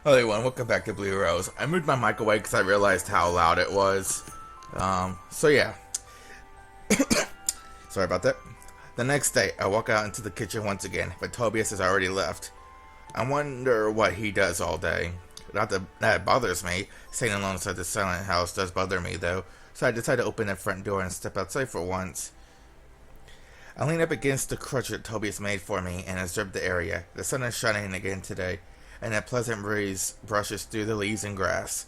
Hello everyone, welcome back to Blue Rose. I moved my mic away because I realized how loud it was. So yeah. Sorry about that. The next day, I walk out into the kitchen once again, but Tobias has already left. I wonder what he does all day. Not that it bothers me. Staying alone inside the silent house does bother me though, so I decide to open the front door and step outside for once. I lean up against the crutch that Tobias made for me and observe the area. The sun is shining again today, and a pleasant breeze brushes through the leaves and grass.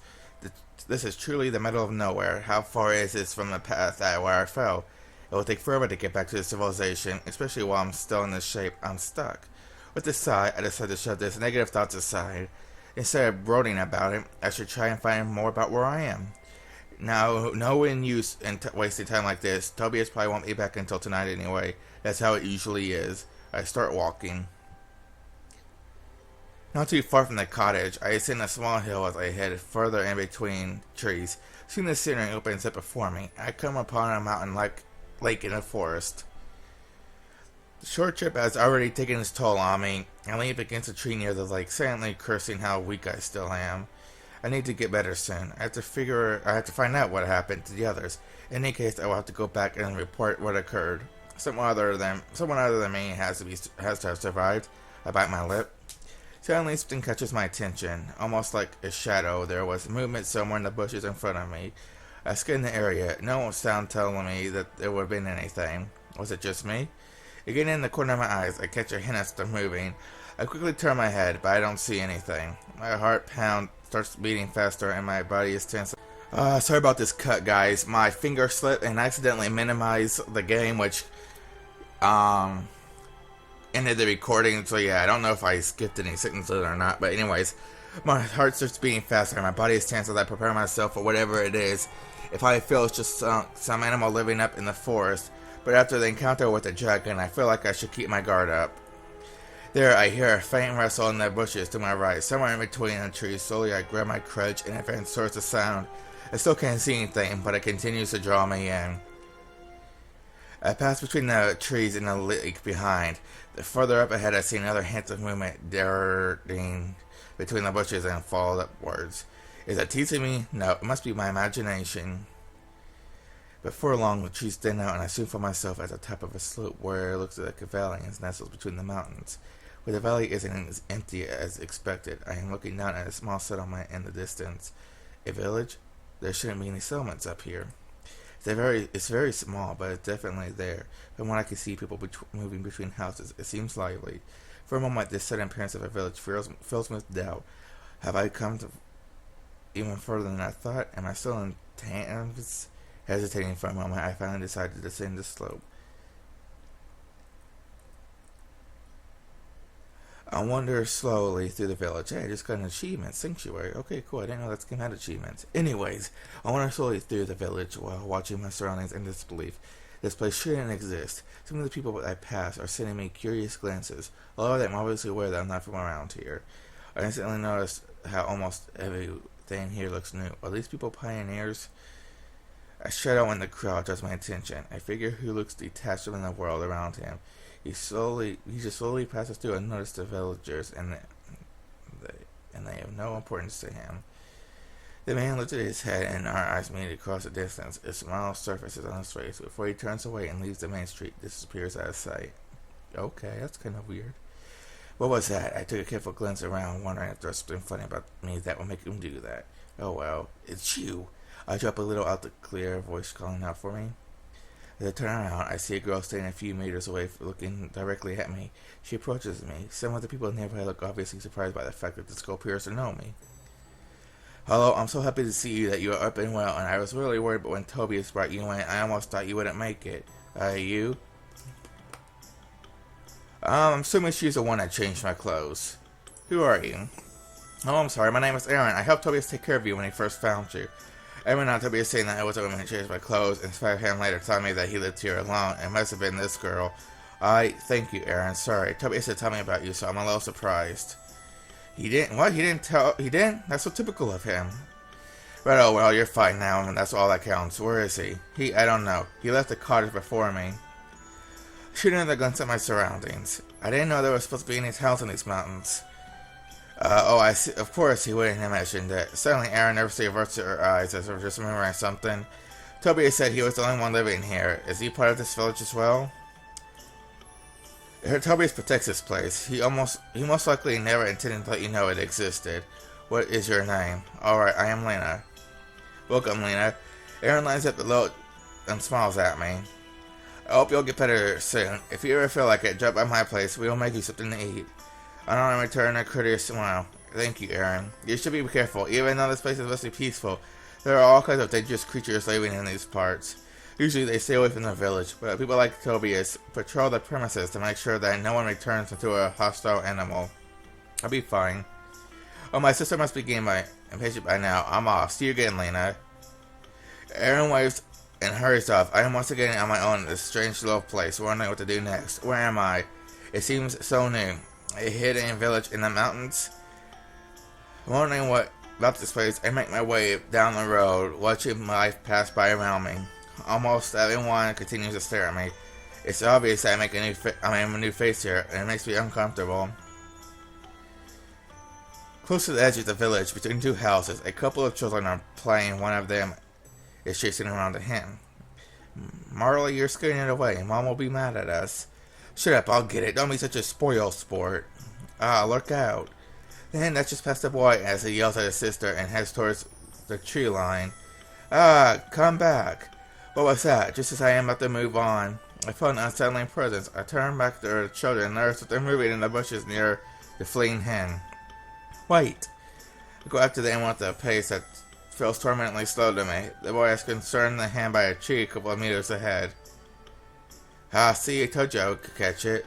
This is truly the middle of nowhere. How far is this from the path where I fell? It will take forever to get back to the civilization, especially while I'm still in this shape. I'm stuck. With a sigh, I decide to shove these negative thoughts aside. Instead of brooding about it, I should try and find more about where I am. Now, no use in wasting time like this. Tobias probably won't be back until tonight anyway. That's how it usually is. I start walking. Not too far from the cottage, I ascend a small hill as I head further in between trees. Soon the scenery opens up before me. I come upon a mountain-like lake in a forest. The short trip has already taken its toll on me. I lean up against a tree near the lake, silently cursing how weak I still am. I need to get better soon. I have to find out what happened to the others. In any case, I will have to go back and report what occurred. Someone other than me has to have survived. I bite my lip. Suddenly something catches my attention. Almost like a shadow, there was movement somewhere in the bushes in front of me. I scanned the area. No sound telling me that there would have been anything. Was it just me? Again, in the corner of my eyes, I catch a hint of stuff moving. I quickly turn my head, but I don't see anything. My heart pound starts beating faster and my body is tense. Sorry about this cut, guys. My finger slipped and accidentally minimized the game, which ended the recording. So yeah, I don't know if I skipped any sentences or not. But anyways, my heart starts beating faster and my body is tense as I prepare myself for whatever it is. If I feel it's just some animal living up in the forest. But after the encounter with the dragon, I feel like I should keep my guard up. There, I hear a faint rustle in the bushes to my right. Somewhere in between the trees, slowly I grab my crutch and advance towards the sound. I still can't see anything, but it continues to draw me in. I pass between the trees and the lake behind. The further up ahead, I see another hint of movement darting between the bushes and fall upwards. Is that teasing me? No, it must be my imagination. Before long, the trees thin out, and I soon find myself at the top of a slope where it looks like a valley and nestles between the mountains. But the valley isn't as empty as expected. I am looking down at a small settlement in the distance. A village? There shouldn't be any settlements up here. It's very small, but it's definitely there. From what I can see, people moving between houses, it seems lively. For a moment, this sudden appearance of a village fills me with doubt. Have I come to even further than I thought? Am I still in Thames? Hesitating for a moment, I finally decided to descend the slope. I wander slowly through the village. Hey, I just got an achievement. Sanctuary. Okay, cool. I didn't know that's game had achievements. Anyways, I wander slowly through the village while watching my surroundings in disbelief. This place shouldn't exist. Some of the people that I pass are sending me curious glances. A lot of them obviously aware that I'm not from around here. I instantly noticed how almost everything here looks new. Are these people pioneers? A shadow in the crowd draws my attention. I figure who looks detached from the world around him. He just slowly passes through and notices the villagers, and they have no importance to him. The man lifted his head, and our eyes meet across the distance. A smile surfaces on his face before he turns away and leaves the main street, disappears out of sight. Okay, that's kind of weird. What was that? I took a careful glance around, wondering if there was something funny about me that would make him do that. Oh well, it's you. I drop a little out the clear, voice calling out for me. As I turn around, I see a girl standing a few meters away, looking directly at me. She approaches me. Some of the people in the neighborhood look obviously surprised by the fact that this girl appears to know me. Hello, I'm so happy to see you that you are up and well, and I was really worried, but when Tobias brought you in, I almost thought you wouldn't make it. You? I'm assuming she's the one that changed my clothes. Who are you? Oh, I'm sorry, my name is Aaron. I helped Tobias take care of you when he first found you. Everyone on Tobias saying that I was a woman who changed my clothes, in spite of him later telling me that he lived here alone. It must have been this girl. Thank you, Aaron. Sorry. Tobias said tell me about you, so I'm a little surprised. He didn't? What? He didn't? That's so typical of him. But oh well, you're fine now, and that's all that counts. Where is he? I don't know. He left the cottage before me. Shooting another glance at my surroundings. I didn't know there was supposed to be any towns in these mountains. Oh, I see. Of course, he wouldn't have mentioned it. Suddenly, Aaron nervously averts her eyes as if just remembering something. Tobias said he was the only one living here. Is he part of this village as well? Tobias protects this place. He most likely never intended to let you know it existed. What is your name? Alright, I am Lena. Welcome, Lena. Aaron lines up the load and smiles at me. I hope you'll get better soon. If you ever feel like it, drop by my place. We will make you something to eat. I don't want to return a courteous smile. Thank you, Aaron. You should be careful. Even though this place is mostly peaceful, there are all kinds of dangerous creatures living in these parts. Usually they stay away from the village, but people like Tobias patrol the premises to make sure that no one returns into a hostile animal. I'll be fine. Oh, my sister must be getting impatient by now. I'm off. See you again, Lena. Aaron waves and hurries off. I am once again on my own in this strange little place, wondering what to do next. Where am I? It seems so new. A hidden village in the mountains? Wondering what about this place, I make my way down the road, watching life pass by around me. Almost everyone continues to stare at me. It's obvious that I am a new face here, and it makes me uncomfortable. Close to the edge of the village, between two houses, a couple of children are playing. One of them is chasing around a hen. Marley, you're scaring it away. Mom will be mad at us. Shut up, I'll get it. Don't be such a spoil sport. Ah, look out. The hen just past the boy as he yells at his sister and heads towards the tree line. Ah, come back. What was that? Just as I am about to move on, I felt an unsettling presence. I turned back to the children and noticed that they're moving in the bushes near the fleeing hen. Wait. I go after the animal at a pace that feels tormentally slow to me. The boy is concerned the hen by a tree a couple of meters ahead. Ah, see, I told you I could catch it.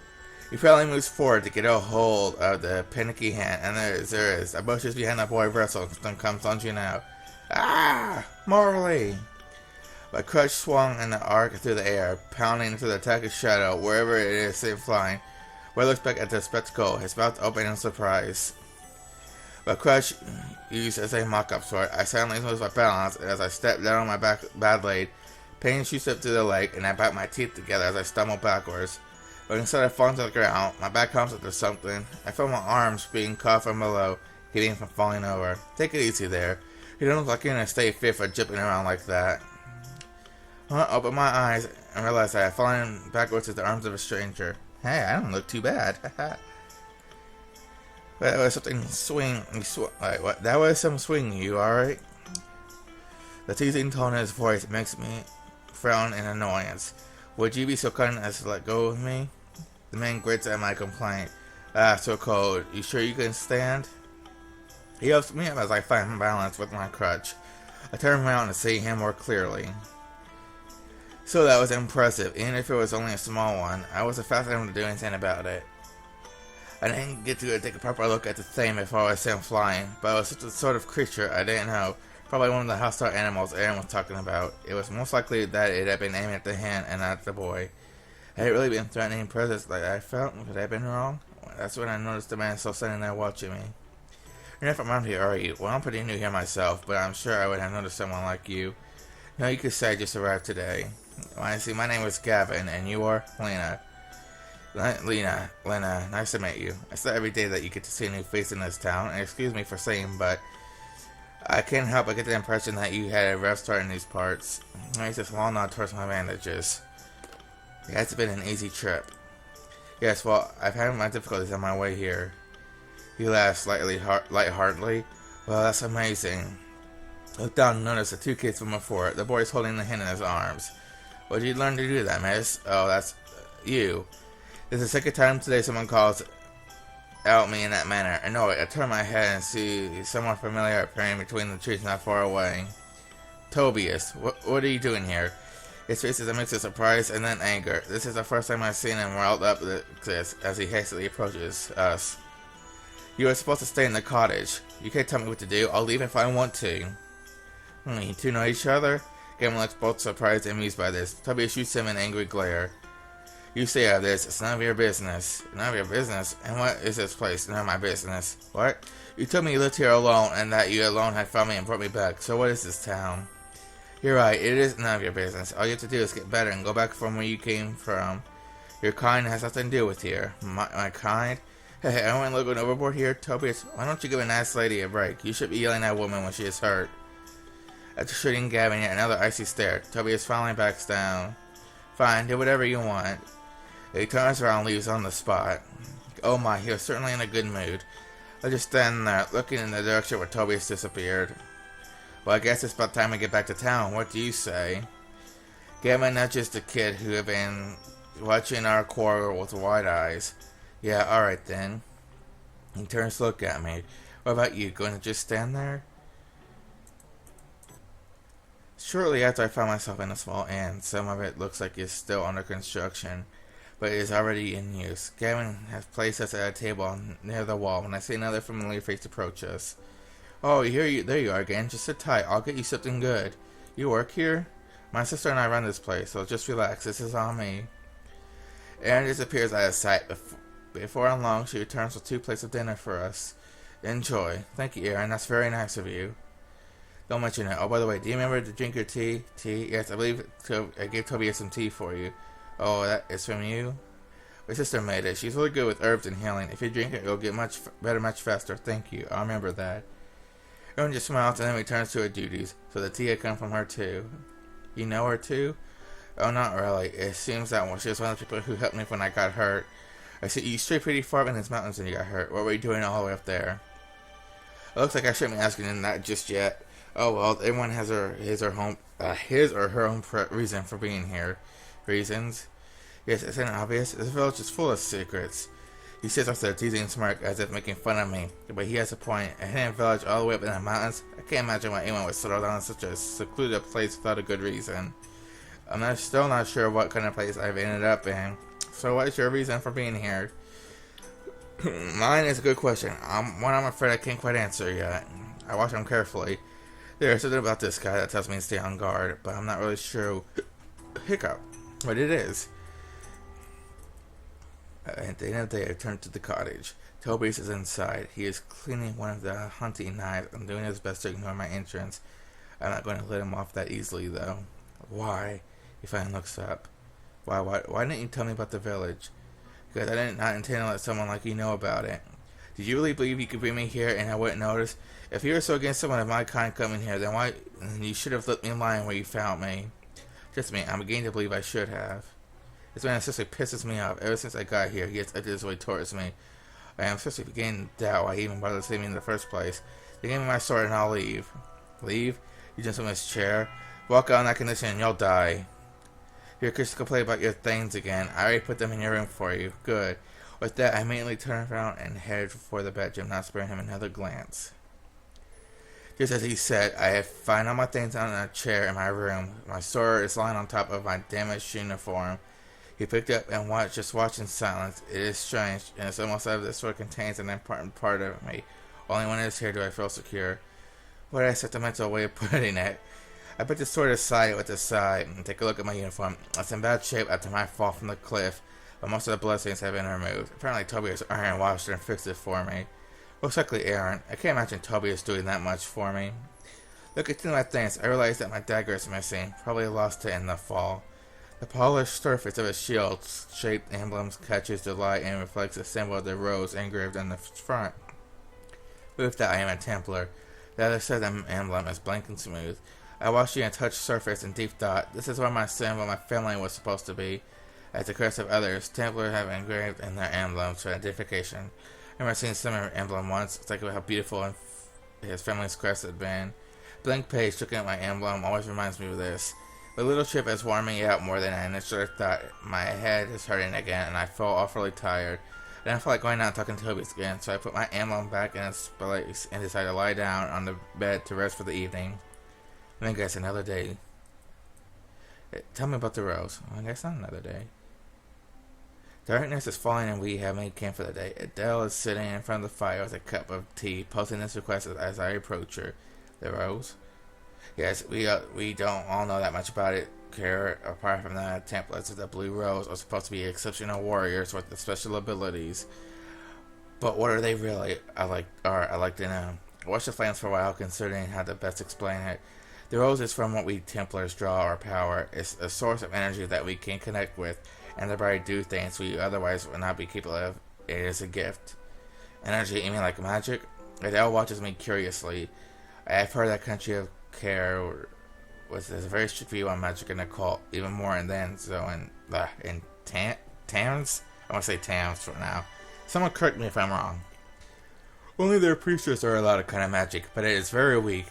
He finally moves forward to get a hold of the panicky hen, and there is. A bush is behind the boy wrestles and comes lunging out. Ah! Marley! My crutch swung in the arc through the air, pounding into the attacking shadow wherever it is seen flying. Boy looks back at the spectacle, his mouth open in surprise. My crutch used as a mock-up sword, I suddenly lose my balance, and as I step down on my bad blade, pain shoots up to the leg, and I bite my teeth together as I stumble backwards. But instead of falling to the ground, my back comes into something. I feel my arms being caught from below, keeping from falling over. Take it easy there. You don't look like you're gonna stay fit for jumping around like that. I open my eyes and realize I have fallen backwards into the arms of a stranger. Hey, I don't look too bad. That was something swing. Wait, what? That was some swing. You alright? The teasing tone in his voice makes me frown in annoyance. Would you be so kind as to let go of me? The man grits at my complaint. Ah, so cold. You sure you can stand? He helps me up as I find my balance with my crutch. I turn around to see him more clearly. So that was impressive, even if it was only a small one. I wasn't fast enough to do anything about it. I didn't get to take a proper look at the thing before I was sent flying, but it was such a sort of creature I didn't know. Probably one of the hostile animals Aaron was talking about. It was most likely that it had been aiming at the hen and not the boy. Had it really been threatening presence like I felt? Could I have been wrong? That's when I noticed the man still standing there watching me. You're not from around here, are you? Well, I'm pretty new here myself, but I'm sure I would have noticed someone like you. No, you could say I just arrived today. Well, I see, my name is Gavin, and you are? Lena. Lena, nice to meet you. It's not every day that you get to see a new face in this town, and excuse me for saying, but I can't help but get the impression that you had a rough start in these parts. I make this long nod towards my bandages. It hasn't been an easy trip. Yes, well, I've had my difficulties on my way here. He laughs lightheartedly. Well, that's amazing. Look down and notice the two kids from before. The boy's holding the hen in his arms. Where did you learn to do that, miss? Oh, that's you. This is the second time today someone calls out me in that manner. I know it. I turn my head and see someone familiar appearing between the trees not far away. Tobias, what are you doing here? His face is a mix of surprise and then anger. This is the first time I've seen him riled up like this as he hastily approaches us. You are supposed to stay in the cottage. You can't tell me what to do. I'll leave if I want to. You two know each other? Gavin looks both surprised and amused by this. Tobias shoots him an angry glare. You stay out of this. It's none of your business. None of your business? And what is this place? None of my business. What? You told me you lived here alone and that you alone had found me and brought me back. So what is this town? You're right. It is none of your business. All you have to do is get better and go back from where you came from. Your kind has nothing to do with here. My kind? Hey, anyone looking overboard here? Tobias, why don't you give a nice lady a break? You should be yelling at a woman when she is hurt. After shooting Gavin yet another icy stare, Tobias finally backs down. Fine, do whatever you want. He turns around and leaves on the spot. Oh my, he was certainly in a good mood. I just stand there, looking in the direction where Tobias disappeared. Well, I guess it's about time we get back to town. What do you say? Gavin nudges the kid who had been watching our quarrel with wide eyes. Yeah, alright then. He turns to look at me. What about you? Going to just stand there? Shortly after I found myself in a small inn. Some of it looks like it's still under construction, but it is already in use. Gavin has placed us at a table near the wall when I see another familiar face approach us. Oh, there you are again. Just sit tight. I'll get you something good. You work here? My sister and I run this place, so just relax. This is on me. Erin disappears out of sight. Before long, she returns with 2 plates of dinner for us. Enjoy. Thank you, Erin. That's very nice of you. Don't mention it. Oh, by the way, do you remember to drink your tea? Tea? Yes, I believe I gave Tobias some tea for you. Oh, that is from you? My sister made it. She's really good with herbs and healing. If you drink it, you'll get much better much faster. Thank you. I'll remember that. Erin just smiles and then returns to her duties. So the tea had come from her too. You know her too? Oh, not really. It seems that she was one of the people who helped me when I got hurt. I see you strayed pretty far up in these mountains when you got hurt. What were you doing all the way up there? It looks like I shouldn't be asking him that just yet. Oh well, everyone has his or her own reason for being here. Reasons? Yes, isn't it obvious? This village is full of secrets. He sits with a teasing smirk as if making fun of me. But he has a point. A hidden village all the way up in the mountains? I can't imagine why anyone would settle down in such a secluded place without a good reason. I'm still not sure what kind of place I've ended up in. So what is your reason for being here? Mine is a good question. One I'm afraid I can't quite answer yet. I watch him carefully. There's something about this guy that tells me to stay on guard, but I'm not really sure hiccup what it is. At the end of the day, I turn to the cottage. Tobias is inside. He is cleaning one of the hunting knives and doing his best to ignore my entrance. I'm not going to let him off that easily, though. Why? He finally looks up. Why didn't you tell me about the village? Because I did not intend to let someone like you know about it. Did you really believe you could bring me here and I wouldn't notice? If you were so against someone of my kind coming here, then why you should have let me lie where you found me. Just me, I'm beginning to believe I should have. This man seriously pisses me off. Ever since I got here, he has acted his way towards me. I am seriously beginning to doubt why he even bothered to save me in the first place. They give me my sword and I'll leave. Leave? You just on this chair? Walk out in that condition and you'll die. Here, Chris, complain about your things again. I already put them in your room for you. Good. With that, I immediately turned around and headed for the bedroom, not sparing him another glance. Just as he said, I have found all my things on a chair in my room. My sword is lying on top of my damaged uniform. He picked up and watched in silence. It is strange, and it's almost as if this sword contains an important part of me. Only when it is here do I feel secure. What a sentimental way of putting it. I put the sword aside with a sigh and take a look at my uniform. It's in bad shape after my fall from the cliff, but most of the blood stains have been removed. Apparently Tobias iron washed it and fixed it for me. Most likely Erin. I can't imagine Tobias doing that much for me. Looking through my things, I realize that my dagger is missing. Probably lost it in the fall. The polished surface of its shield-shaped emblems catches the light and reflects the symbol of the rose engraved on the front. With that, I am a Templar. The other side of the emblem is blank and smooth. I watched the untouched surface in deep thought. This is where my symbol, my family was supposed to be. As the crest of others, Templars have engraved in their emblems for identification. I remember seeing some emblem once. It's like how beautiful his family's crest had been. Blank page looking at my emblem always reminds me of this. The little trip has worn me out more than I initially thought. My head is hurting again, and I feel awfully tired. I don't feel like going out and talking to Tobias again, so I put my emblem back in its place and decided to lie down on the bed to rest for the evening. And then, guys, another day. Tell me about the rose. Well, I guess not another day. Darkness is falling and we have made camp for the day. Adele is sitting in front of the fire with a cup of tea, posting this request as I approach her. The rose? Yes, we don't all know that much about it, care, apart from the Templars. The Blue Rose are supposed to be exceptional warriors with special abilities. But what are they really? I'd like to know. I watched the flames for a while, considering how to best explain it. The rose is from what we Templars draw our power. It's a source of energy that we can connect with, and thereby do things we otherwise would not be capable of. It is a gift. Energy, you mean like magic? Adele watches me curiously. I have heard that country of care was a very strict view on magic and occult, even more than so in Tams? I want to say Tams for now. Someone correct me if I'm wrong. Only their preachers are allowed a kind of magic, but it is very weak.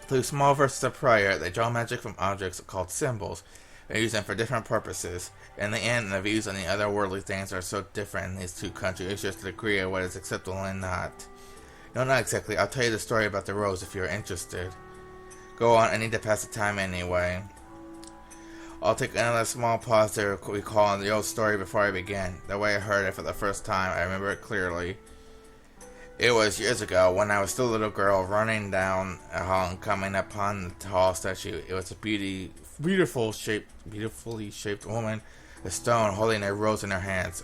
Through small verses of prayer, they draw magic from objects called symbols. They use them for different purposes. In the end, the views on the otherworldly things are so different in these two countries, it's just a degree of what is acceptable and not. No, not exactly. I'll tell you the story about the rose if you're interested. Go on, I need to pass the time anyway. I'll take another small pause to recall the old story before I begin. The way I heard it for the first time, I remember it clearly. It was years ago, when I was still a little girl, running down a hall and coming upon the tall statue. It was a beautifully shaped woman, a stone, holding a rose in her hands,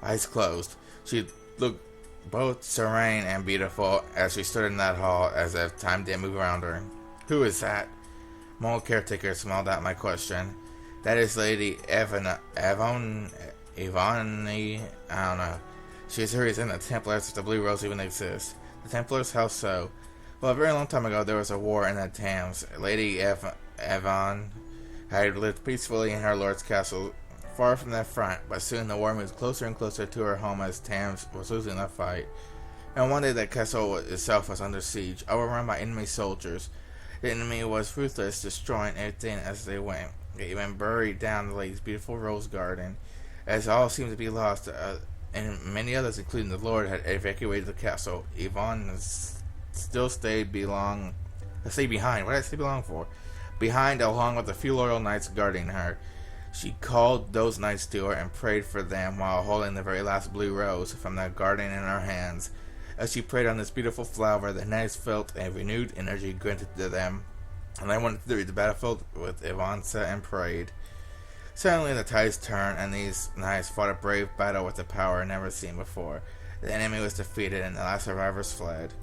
eyes closed. She looked both serene and beautiful as she stood in that hall, as if time didn't move around her. Who is that? My old caretaker smiled at my question. That is Lady Evani, I don't know. She is the reason the Templars, if the Blue Rose even exists. The Templars, how so? Well, a very long time ago, there was a war in the Thames. Lady Evon had lived peacefully in her lord's castle, far from the front, but soon the war moved closer and closer to her home as Thames was losing the fight. And one day the castle itself was under siege, overrun by enemy soldiers. The enemy was ruthless, destroying everything as they went. They even buried down the lady's beautiful rose garden. As all seemed to be lost, and many others, including the Lord, had evacuated the castle. Yvonne still stayed behind. What did I say belong for? Behind, along with a few loyal knights guarding her. She called those knights to her and prayed for them while holding the very last blue rose from the garden in her hands. As she prayed on this beautiful flower, the knights felt a renewed energy granted to them, and they went through the battlefield with Yvonne and prayed. Suddenly the tides turned, and these knights fought a brave battle with a power never seen before. The enemy was defeated, and the last survivors fled.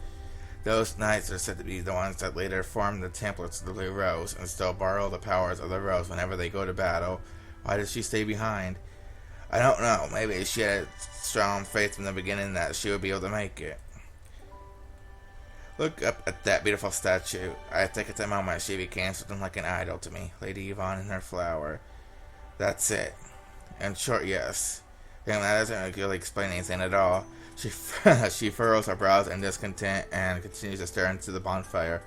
Those knights are said to be the ones that later formed the Templars of the Blue Rose, and still borrow the powers of the Rose whenever they go to battle. Why did she stay behind? I don't know. Maybe she had strong faith from the beginning that she would be able to make it. Look up at that beautiful statue. I think at that moment she became something like an idol to me. Lady Yvonne and her flower. That's it. In short, yes. That doesn't really explain anything at all. She furrows her brows in discontent and continues to stare into the bonfire.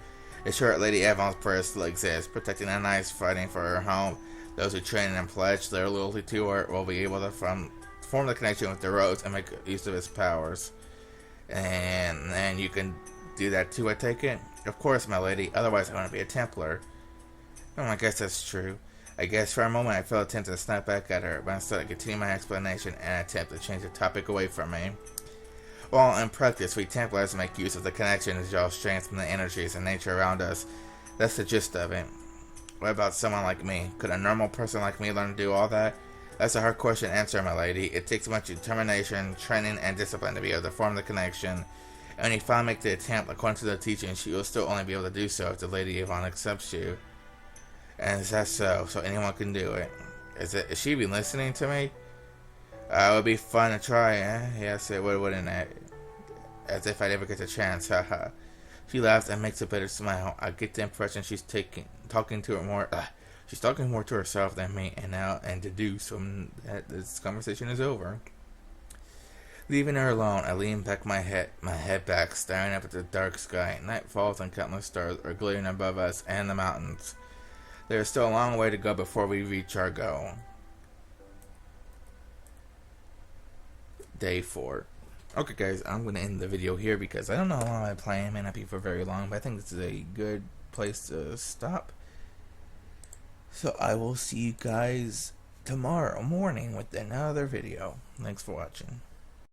In short, Lady Yvonne's prayers still exist, protecting the knights, fighting for her home. Those who train and pledge their loyalty to her will be able to form the connection with the Rose and make use of its powers. And then you can do that too, I take it? Of course, my lady. Otherwise, I want to be a Templar. Oh, I guess that's true. I guess for a moment I felt tempted to snap back at her, but instead I continued my explanation and attempt to change the topic away from me. Well, in practice, we Templars make use of the connection to draw strength from the energies and nature around us. That's the gist of it. What about someone like me? Could a normal person like me learn to do all that? That's a hard question to answer, my lady. It takes much determination, training, and discipline to be able to form the connection. And when you finally make the attempt, according to the teachings, you will still only be able to do so if the Lady Yvonne accepts you. And is that so? So anyone can do it. Is she even listening to me? It would be fun to try, eh? Yes, it would, wouldn't it? As if I'd ever get the chance, haha. She laughs and makes a bitter smile. I get the impression she's talking to her more. She's talking more to herself than me, and deduce from that this conversation is over. Leaving her alone, I lean back my head back, staring up at the dark sky. Night falls and countless stars are glittering above us and the mountains. There is still a long way to go before we reach our goal. Day 4. Okay guys, I'm going to end the video here because I don't know how long I'm playing. It may not be for very long, but I think this is a good place to stop. So I will see you guys tomorrow morning with another video. Thanks for watching.